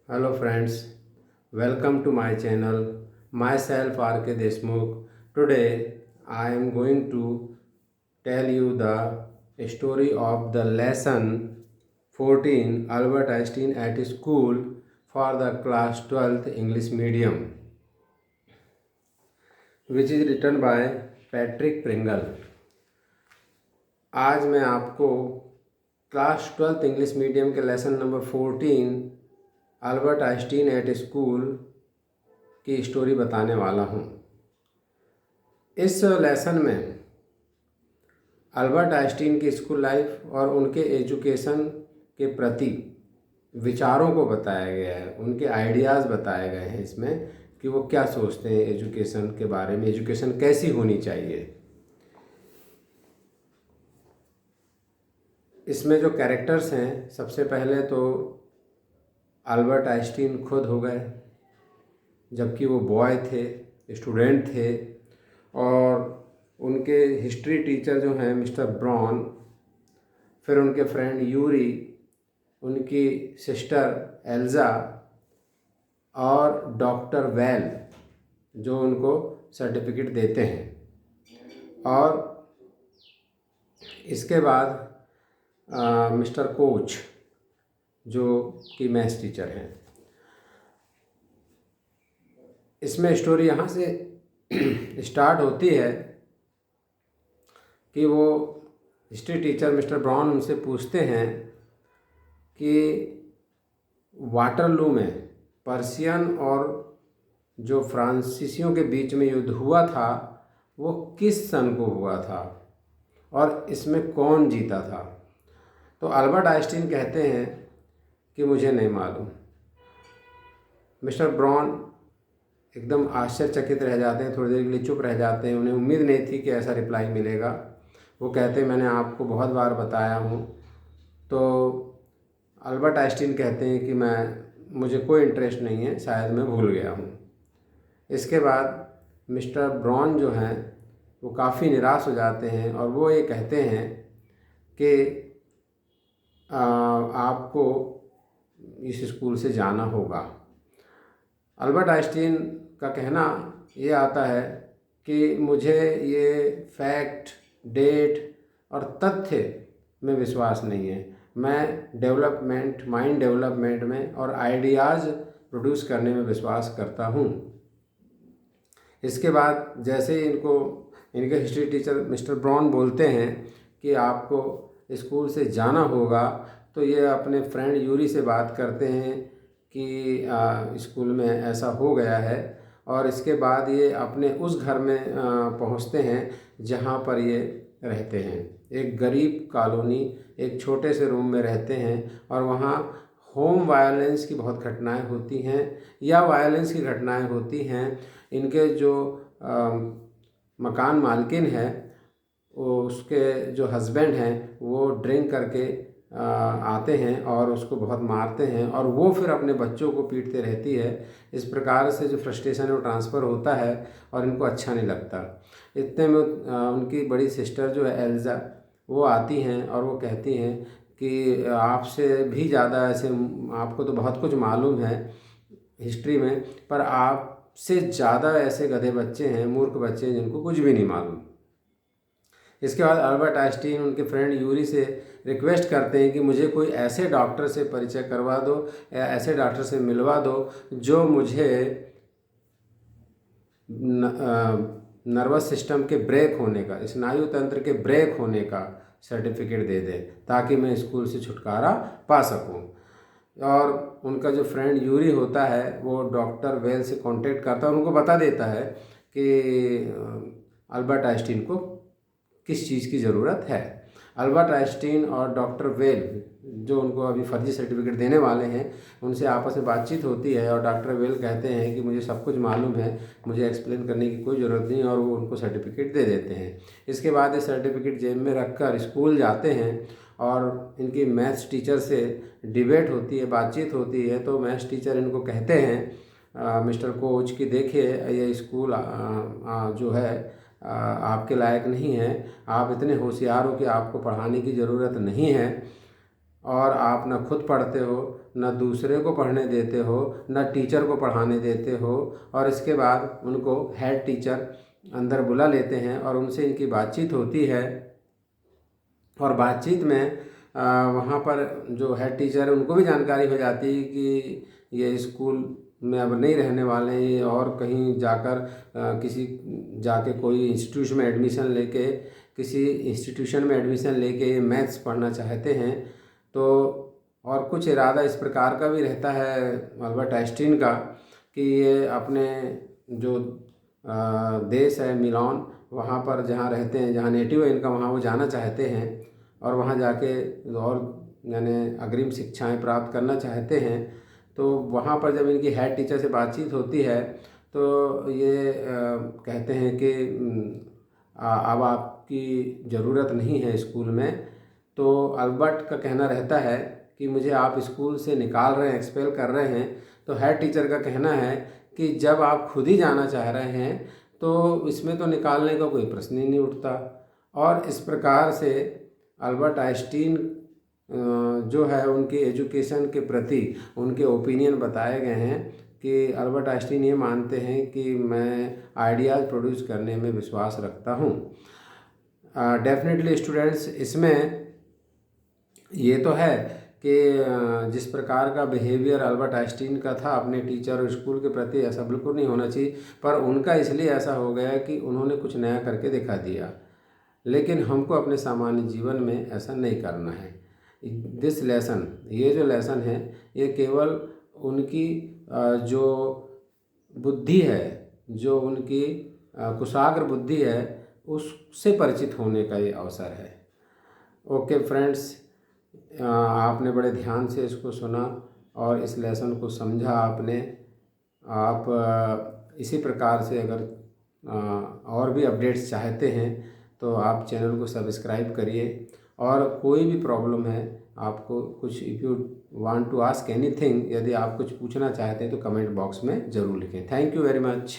Hello friends, welcome to my channel. Myself R.K. Deshmukh. Today I am going to tell you the story of the lesson 14 Albert Einstein at school for the class 12th English medium, which is written by Patrick Pringle. आज मैं आपको class 12th English medium के lesson number 14 Albert Einstein at school की story बताने वाला हूँ। इस lesson में अल्बर्ट आइंस्टीन की स्कूल लाइफ और उनके एजुकेशन के प्रति विचारों को बताया गया है, उनके आइडियाज़ बताए गए हैं इसमें कि वो क्या सोचते हैं एजुकेशन के बारे में, एजुकेशन कैसी होनी चाहिए। इसमें जो कैरेक्टर्स हैं, सबसे पहले तो अल्बर्ट आइंस्टीन खुद हो गए, जबकि वो बॉय थे, स्टूडेंट थे, और उनके हिस्ट्री टीचर जो हैं मिस्टर ब्रॉन, फिर उनके फ्रेंड यूरी, उनकी सिस्टर एल्जा और डॉक्टर वेल जो उनको सर्टिफिकेट देते हैं। और इसके बाद मिस्टर कोच जो कि मैथ्स टीचर हैं। इसमें स्टोरी यहाँ से स्टार्ट होती है कि वो हिस्ट्री टीचर मिस्टर ब्राउन उनसे पूछते हैं कि वाटरलू में पर्शियन और जो फ्रांसीसियों के बीच में युद्ध हुआ था वो किस सन को हुआ था और इसमें कौन जीता था। तो अल्बर्ट आइंस्टीन कहते हैं कि मुझे नहीं मालूम। मिस्टर ब्राउन एकदम आश्चर्यचकित रह जाते हैं, थोड़ी देर के लिए चुप रह जाते हैं। उन्हें उम्मीद नहीं थी कि ऐसा रिप्लाई मिलेगा। वो कहते हैं मैंने आपको बहुत बार बताया हूँ। तो अल्बर्ट आइंस्टीन कहते हैं कि मुझे कोई इंटरेस्ट नहीं है, शायद मैं भूल गया हूँ। इसके बाद मिस्टर ब्राउन जो हैं वो काफ़ी निराश हो जाते हैं और वो ये कहते हैं कि आपको इस स्कूल से जाना होगा। अल्बर्ट आइंस्टीन का कहना ये आता है कि मुझे ये फैक्ट, डेट और तथ्य में विश्वास नहीं है। मैं माइंड डेवलपमेंट में और आइडियाज़ प्रोड्यूस करने में विश्वास करता हूँ। इसके बाद जैसे ही इनके हिस्ट्री टीचर मिस्टर ब्राउन बोलते हैं कि आपको स्कूल से जाना होगा, तो ये अपने फ्रेंड यूरी से बात करते हैं कि स्कूल में ऐसा हो गया है। और इसके बाद ये अपने उस घर में पहुंचते हैं जहां पर ये रहते हैं। एक गरीब कॉलोनी, एक छोटे से रूम में रहते हैं और वहां होम वायलेंस की बहुत घटनाएं होती हैं या वायलेंस की घटनाएं होती हैं। इनके जो मकान मालकिन है, उसके जो हस्बैंड हैं वो ड्रिंक करके आते हैं और उसको बहुत मारते हैं और वो फिर अपने बच्चों को पीटते रहती है। इस प्रकार से जो फ्रस्ट्रेशन है वो ट्रांसफ़र होता है और इनको अच्छा नहीं लगता। इतने में उनकी बड़ी सिस्टर जो है एल्जा, वो आती हैं और वो कहती हैं कि आपसे भी ज़्यादा ऐसे, आपको तो बहुत कुछ मालूम है हिस्ट्री में, पर आपसे ज़्यादा ऐसे गधे बच्चे हैं, मूर्ख बच्चे हैं जिनको कुछ भी नहीं मालूम। इसके बाद अल्बर्ट आइंस्टीन उनके फ्रेंड यूरी से रिक्वेस्ट करते हैं कि मुझे कोई ऐसे डॉक्टर से परिचय करवा दो या ऐसे डॉक्टर से मिलवा दो जो मुझे नर्वस सिस्टम के ब्रेक होने का, स्नायु तंत्र के ब्रेक होने का सर्टिफिकेट दे दे ताकि मैं स्कूल से छुटकारा पा सकूं। और उनका जो फ्रेंड यूरी होता है वो डॉक्टर वेल से कांटेक्ट करता है और उनको बता देता है कि अल्बर्ट आइंस्टीन को किस चीज़ की ज़रूरत है। अल्बर्ट आइंस्टीन और डॉक्टर वेल जो उनको अभी फर्जी सर्टिफिकेट देने वाले हैं, उनसे आपस में बातचीत होती है और डॉक्टर वेल कहते हैं कि मुझे सब कुछ मालूम है, मुझे एक्सप्लेन करने की कोई ज़रूरत नहीं, और वो उनको सर्टिफिकेट दे देते हैं। इसके बाद ये सर्टिफिकेट जेब में रखकर स्कूल जाते हैं और इनकी मैथ्स टीचर से डिबेट होती है, बातचीत होती है। तो मैथ्स टीचर इनको कहते हैं मिस्टर कोच कि देखिए ये स्कूल जो है आपके लायक नहीं है, आप इतने होशियार हो कि आपको पढ़ाने की ज़रूरत नहीं है और आप ना खुद पढ़ते हो न दूसरे को पढ़ने देते हो, न टीचर को पढ़ाने देते हो, और इसके बाद उनको हेड टीचर अंदर बुला लेते हैं और उनसे इनकी बातचीत होती है। और बातचीत में वहाँ पर जो हेड टीचर है उनको भी जानकारी हो जाती है कि ये स्कूल में अब नहीं रहने वाले हैं, ये और कहीं जाकर कोई इंस्टीट्यूशन में एडमिशन लेके मैथ्स पढ़ना चाहते हैं। तो और कुछ इरादा इस प्रकार का भी रहता है अल्बर्ट आइंस्टीन का कि ये अपने जो देश है मिलान, वहाँ पर जहाँ रहते हैं, जहाँ नेटिव है इनका, वहाँ वो जाना चाहते हैं और वहाँ जाके और यानी अग्रिम शिक्षाएं प्राप्त करना चाहते हैं। तो वहाँ पर जब इनकी हेड टीचर से बातचीत होती है तो ये कहते हैं कि अब आपकी ज़रूरत नहीं है स्कूल में। तो अल्बर्ट का कहना रहता है कि मुझे आप स्कूल से निकाल रहे हैं, एक्सपेल कर रहे हैं। तो हेड टीचर का कहना है कि जब आप खुद ही जाना चाह रहे हैं तो इसमें तो निकालने का कोई प्रश्न ही नहीं उठता। और इस प्रकार से अल्बर्ट आइंस्टीन जो है उनके एजुकेशन के प्रति उनके ओपिनियन बताए गए हैं कि अल्बर्ट आइंस्टीन ये मानते हैं कि मैं आइडियाज़ प्रोड्यूस करने में विश्वास रखता हूँ। डेफिनेटली स्टूडेंट्स, इसमें ये तो है कि जिस प्रकार का बिहेवियर अल्बर्ट आइंस्टीन का था अपने टीचर और स्कूल के प्रति, ऐसा बिल्कुल नहीं होना चाहिए, पर उनका इसलिए ऐसा हो गया कि उन्होंने कुछ नया करके दिखा दिया। लेकिन हमको अपने सामान्य जीवन में ऐसा नहीं करना है। दिस लेसन, ये जो लेसन है, ये केवल उनकी जो बुद्धि है, जो उनकी कुशाग्र बुद्धि है, उससे परिचित होने का ये अवसर है। ओके फ्रेंड्स, आपने बड़े ध्यान से इसको सुना और इस लेसन को समझा आपने। आप इसी प्रकार से अगर और भी अपडेट्स चाहते हैं तो आप चैनल को सब्सक्राइब करिए। और कोई भी प्रॉब्लम है आपको, कुछ if you want to ask anything, यदि आप कुछ पूछना चाहते हैं तो कमेंट बॉक्स में ज़रूर लिखें। Thank you very much.